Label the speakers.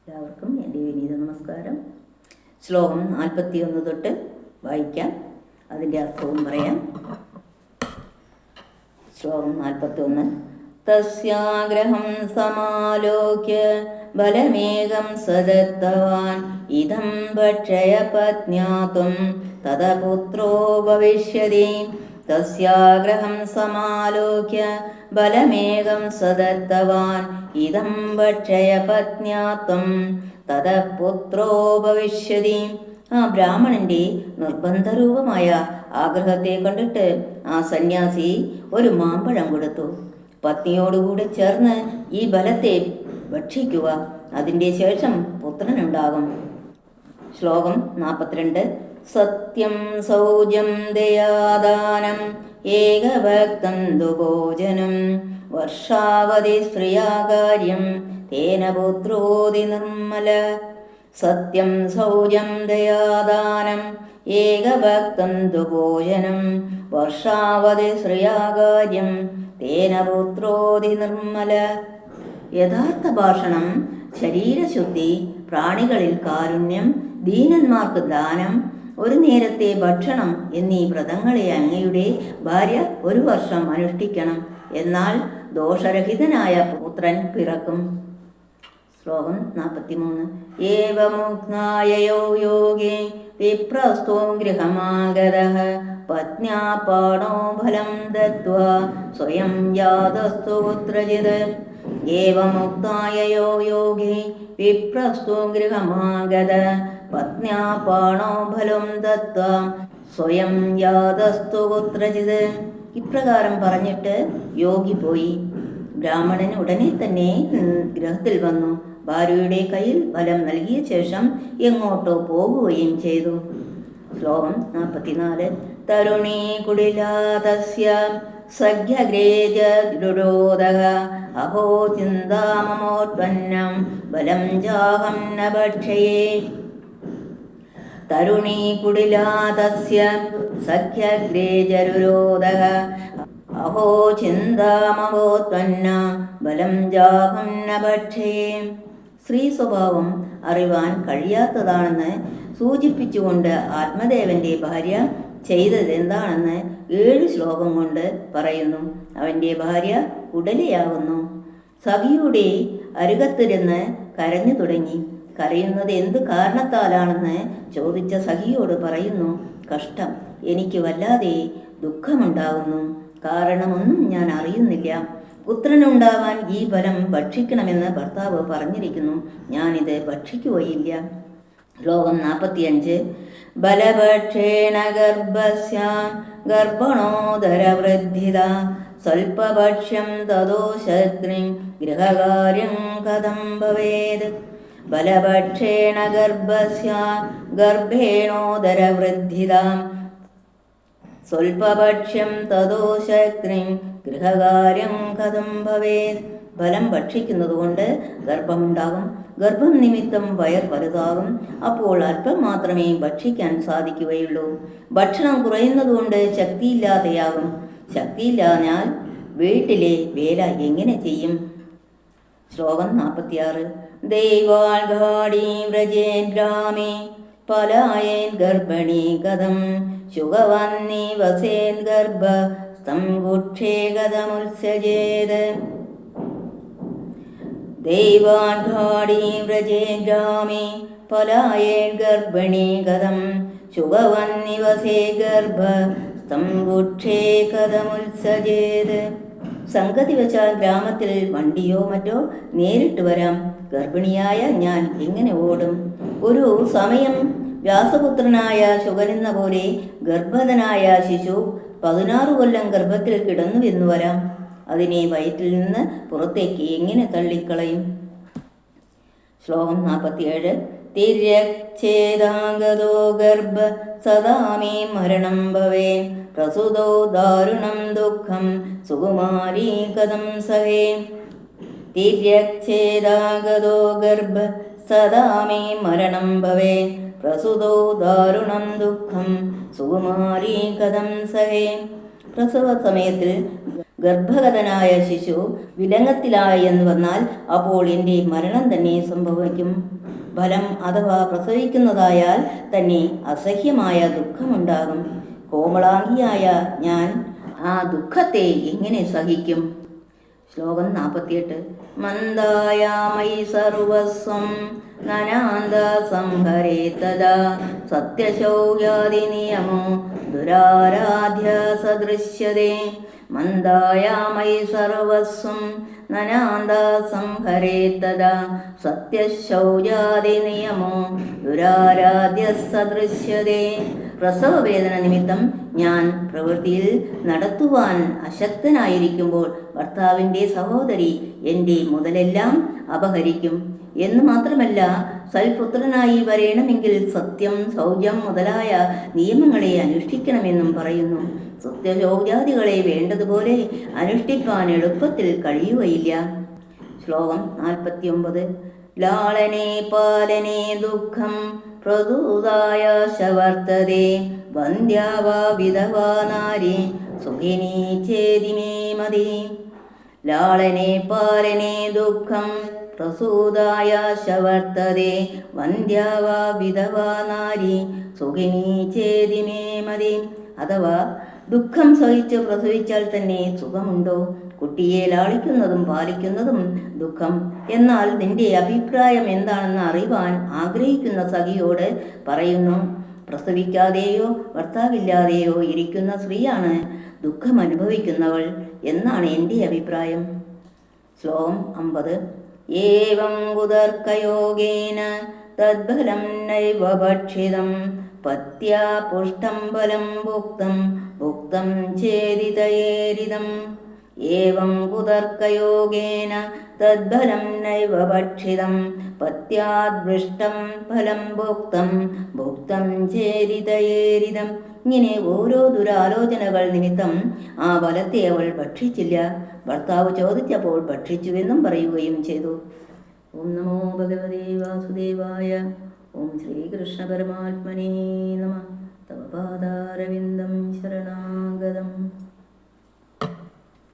Speaker 1: എല്ലാവർക്കും എൻ്റെ വിനീത നമസ്കാരം. ശ്ലോകം 41 തൊട്ട് വായിക്കാം, അതിൻ്റെ അർത്ഥവും പറയാം. ശ്ലോകം 41. തസ്യാഗ്രഹം സമാലോക്യ ബലമേകം സദത്തവാൻ ഇദം ഭക്ഷയ പത്ന്യാത്വം തദപുത്രോ ഭവിഷ്യതി. തസ്യാഗ്രഹം സമാലോക്യ ബലമേകം സദത്തവാൻ ഇദം ഭക്ഷയ പത്ന്യാത്വം തദപുത്രോ ഭവിഷ്യതി. ആ ബ്രാഹ്മണന്റെ നിർബന്ധരൂപമായ ആഗ്രഹത്തെ കണ്ടിട്ട് ആ സന്യാസി ഒരു മാമ്പഴം കൊടുത്തു. പത്നിയോടുകൂടെ ചേർന്ന് ഈ ബലത്തെ ഭക്ഷിക്കുക, അതിൻ്റെ ശേഷം പുത്രനുണ്ടാകും. ശ്ലോകം 42. സത്യം സൗജം ദയാദാനം ഏകഭക്തം ദുഭോജനം വർഷാവധി സ്ത്രീയാകാര്യം തേന പുത്രോതി നിർമ്മല. സത്യം സൗജം ദയാദാനം ഏകഭക്തം ദുഭോജനം വർഷാവധി ശ്രീയാകാര്യം തേന പുത്രോതി നിർമ്മല. യഥാർത്ഥ ഭാഷണം, ശരീരശുദ്ധി, പ്രാണികളിൽ കാരുണ്യം, ദീനന്മാർക്ക് ദാനം, ഒരു നേരത്തെ ഭക്ഷണം എന്നീ വ്രതങ്ങളെ അങ്ങയുടെ ഭാര്യ 1 വർഷം അനുഷ്ഠിക്കണം. എന്നാൽ ദോഷരഹിതനായ പുത്രൻ പിറക്കും. ശ്ലോകം 43. ഏവമുക്നായയോ യോഗേ വിപ്രസ്തോ ഗൃഹമാഗതഃ പത്ന്യാ പാണോ ഫലം ദത്വാ സ്വയം യാതസ്തു പുത്രജിത്. ഏവമുക്തായയോ യോഗേ വിപ്രസ്തോ ഗൃഹമാഗതഃ പത്ന്യാ പാണോ ഫലം ദത്വാ സ്വയം യാതസ്തു പുത്രജിത്. ഇപ്രകാരം പറഞ്ഞിട്ട് യോഗി പോയി. ബ്രാഹ്മണൻ ഉടനെ തന്നെ ഗൃഹത്തിൽ വന്നു. ഭാര്യയുടെ കയ്യിൽ ഫലം നൽകിയ ശേഷം എങ്ങോട്ടോ പോകുകയും ചെയ്തു. ശ്ലോകം 44. തരുണീ കുടിലാതസ്യ സഖ്യഗ്രേജരുരോധഃ അഹോ ചിന്താമമോത്പന്നം ബലം ജാഹം ന ഭക്ഷയേ. തരുണീ കുടിലാതസ്യ സഖ്യഗ്രേജരുരോധഃ അഹോ ചിന്താമമോത്പന്ന ബലം ജാഹം ന ഭക്ഷയേ. സ്ത്രീ സ്വഭാവം അറിവാൻ കഴിയാത്തതാണെന്ന് സൂചിപ്പിച്ചുകൊണ്ട് ആത്മദേവന്റെ ഭാര്യ ചെയ്തതെന്താണെന്ന് 7 ശ്ലോകം കൊണ്ട് പറയുന്നു. അവൻ്റെ ഭാര്യ കുടലയാകുന്നു. സഖിയുടെ അരുകത്തിരുന്ന് കരഞ്ഞു തുടങ്ങി. കരയുന്നത് എന്ത് കാരണത്താലാണെന്ന് ചോദിച്ച സഖിയോട് പറയുന്നു, കഷ്ടം, എനിക്ക് വല്ലാതെ ദുഃഖമുണ്ടാകുന്നു. കാരണമൊന്നും ഞാൻ അറിയുന്നില്ല. പുത്രനുണ്ടാവാൻ ഈ ഫലം ഭക്ഷിക്കണമെന്ന് ഭർത്താവ് പറഞ്ഞിരിക്കുന്നു. ഞാനിത് ഭക്ഷിക്കുകയില്ല. ശ്ലോകം 45. ബലഭക്ഷേണ ഗർഭസ്യാം ഗർഭണോദരവൃദ്ധിത സ്വൽപഭക്ഷ്യം തതോ ശക്തിം ഗൃഹകാര്യം കഥം ഭവേത്. ബലഭക്ഷേണ ഗർഭസ്യാം ഗർഭേണോദരവൃദ്ധിതാം സ്വൽപഭക്ഷ്യം തതോ ശക്തിം ഗൃഹകാര്യം കഥം ഭവേത്. ഫലം ഭക്ഷിക്കുന്നതുകൊണ്ട് ഗർഭമുണ്ടാകും. ഗർഭം നിമിത്തം വയർ വലുതാകും. അപ്പോൾ അല്പം മാത്രമേ ഭക്ഷിക്കാൻ സാധിക്കുകയുള്ളൂ. ഭക്ഷണം കുറയുന്നതുകൊണ്ട് ശക്തിയില്ലാതെയാകും. ശക്തിയില്ലാഞ്ഞാൽ വീട്ടിലെ വേല എങ്ങനെ ചെയ്യും? ശ്ലോകം 46. ദൈവാൽഘാടീ വ്രജേൻ ഗ്രാമേ പലായേൻ ഗർഭിണീ കഥം ശുഗവന്നി വസേൻ ഗർഭ സ്തംഗുക്ഷേ കഥമുത്സജേത്. ദൈവാൽഘാടീ വ്രജേൻ ഗ്രാമേ പലായേൻ ഗർഭിണീ കഥം ശുഗവന്നി വസേ ഗർഭ സ്തംഗുക്ഷേ കഥമുത്സജേത്. സംഗതി വെച്ചാൽ ഗ്രാമത്തിൽ വണ്ടിയോ മറ്റോ നേരിട്ട് വരാം. ഗർഭിണിയായ ഞാൻ എങ്ങനെ ഓടും? ഒരു സമയം വ്യാസപുത്രനായ ശുഗനെന്ന പോലെ ഗർഭധനായ ശിശു 16 കൊല്ലം ഗർഭത്തിൽ കിടന്നുവെന്നു വരാം. അതിനെ വയറ്റിൽ നിന്ന് പുറത്തേക്ക് എങ്ങനെ തള്ളിക്കളയും? ശ്ലോകം 47. തിര്യച്ഛേദാംഗതോ ഗർഭ സദാമേ മരണം ഭവേ പ്രസുതോ ദാരുണം ദുഃഖം സുകുമാരീ കഥം സഹേ. തിര്യച്ഛേദാംഗതോ ഗർഭ സദാമേ മരണം ഭവേ പ്രസുതോ ദാരുണം ദുഃഖം സുകുമാരീ കഥം സഹേ. പ്രസവ സമയത്തിൽ ഗർഭഗതനായ ശിശു വിലങ്ങത്തിലായി എന്ന് വന്നാൽ അപ്പോൾ എൻ്റെ മരണം തന്നെ സംഭവിക്കും. ഫലം അഥവാ പ്രസവിക്കുന്നതായാൽ തന്നെ അസഹ്യമായ ദുഃഖമുണ്ടാകും. കോമളാംഗിയായ ഞാൻ ആ ദുഃഖത്തെ എങ്ങനെ സഹിക്കും? ശ്ലോകം 48. മന്ദായാമൈ സർവസ്വം നനാന്ത സംഹരേ തദാ സത്യശൗര്യാദി നിയമോ ദുരാരാധ്യ സദൃശ്യതേ. മന്ദായാമൈ സർവസ്വം നനാന്ത സംഹരേ തദാ സത്യശൗര്യാദി നിയമോ ദുരാരാധ്യ സദൃശ്യതേ. പ്രസവവേദന നിമിത്തം ഞാൻ പ്രവൃത്തിയിൽ നടത്തുവാൻ അശക്തനായിരിക്കുമ്പോൾ ഭർത്താവിൻ്റെ സഹോദരി എൻ്റെ മുതലെല്ലാം അപഹരിക്കും. എന്ന് മാത്രമല്ല, സൽപുത്രനായി വരേണമെങ്കിൽ സത്യം, ശൗചം മുതലായ നിയമങ്ങളെ അനുഷ്ഠിക്കണമെന്നും പറയുന്നു. സത്യശൗചാദികളെ വേണ്ടതുപോലെ അനുഷ്ഠിപ്പാൻ എളുപ്പത്തിൽ കഴിയുകയില്ല. ശ്ലോകം 49. ലാളനെ പാലനെ ദുഃഖം പ്രദൂതായ ശവർത്തതേ വന്ധ്യാവാ വിധവാ നാരി സുഖിനീ ചേതിമേ മതി. ലാളനെ പാലനെ ദുഃഖം പ്രസൂതായ ശവർത്തതേ വന്ധ്യാവാ വിധവാ നാരി സുഖിനീ ചേതിമേ മതി. അഥവാ ദുഃഖം സഹിച്ച് പ്രസവിച്ചാൽ തന്നെ സുഖമുണ്ടോ? കുട്ടിയെ ലാളിക്കുന്നതും പാലിക്കുന്നതും ദുഃഖം. എന്നാൽ നിന്റെ അഭിപ്രായം എന്താണെന്ന് അറിവാൻ ആഗ്രഹിക്കുന്ന സഖിയോട് പറയുന്നു. പ്രസവിക്കാതെയോ ഭർത്താവില്ലാതെയോ ഇരിക്കുന്ന സ്ത്രീയാണ് ദുഃഖം അനുഭവിക്കുന്നവൾ എന്നാണ് എൻ്റെ അഭിപ്രായം. ശ്ലോകം 50. ഏവം കുതർക്കയോഗേന തദ്ഫലം നൈവ ഭക്ഷിതം പത്യാ പുഷ്ടം ഫലം ഭുക്തം ഭുക്തം ഛേദിതയേരിതം. ഏവം കുതർക്കയോഗേന തദ്ഫലം നൈവ ഭക്ഷിതം പത്യാദ്ഭൃഷ്ടം ഫലം ഭുക്തം ഭുക്തം ഛേദിതയേരിതം. ഇങ്ങനെ ഓരോ ദുരാലോചനകൾ നിമിത്തം ആ ഫലത്തെ അവൾ ഭക്ഷിച്ചില്ല. ഭർത്താവ് ചോദിച്ചപ്പോൾ ഭക്ഷിച്ചുവെന്നും പറയുകയും ചെയ്തു. ഓം നമോ ഭഗവതേ വാസുദേവായ. ഓം ശ്രീകൃഷ്ണ പരമാത്മനേ നമഃ. തവ പാദാരവിന്ദം ശരണാഗതം.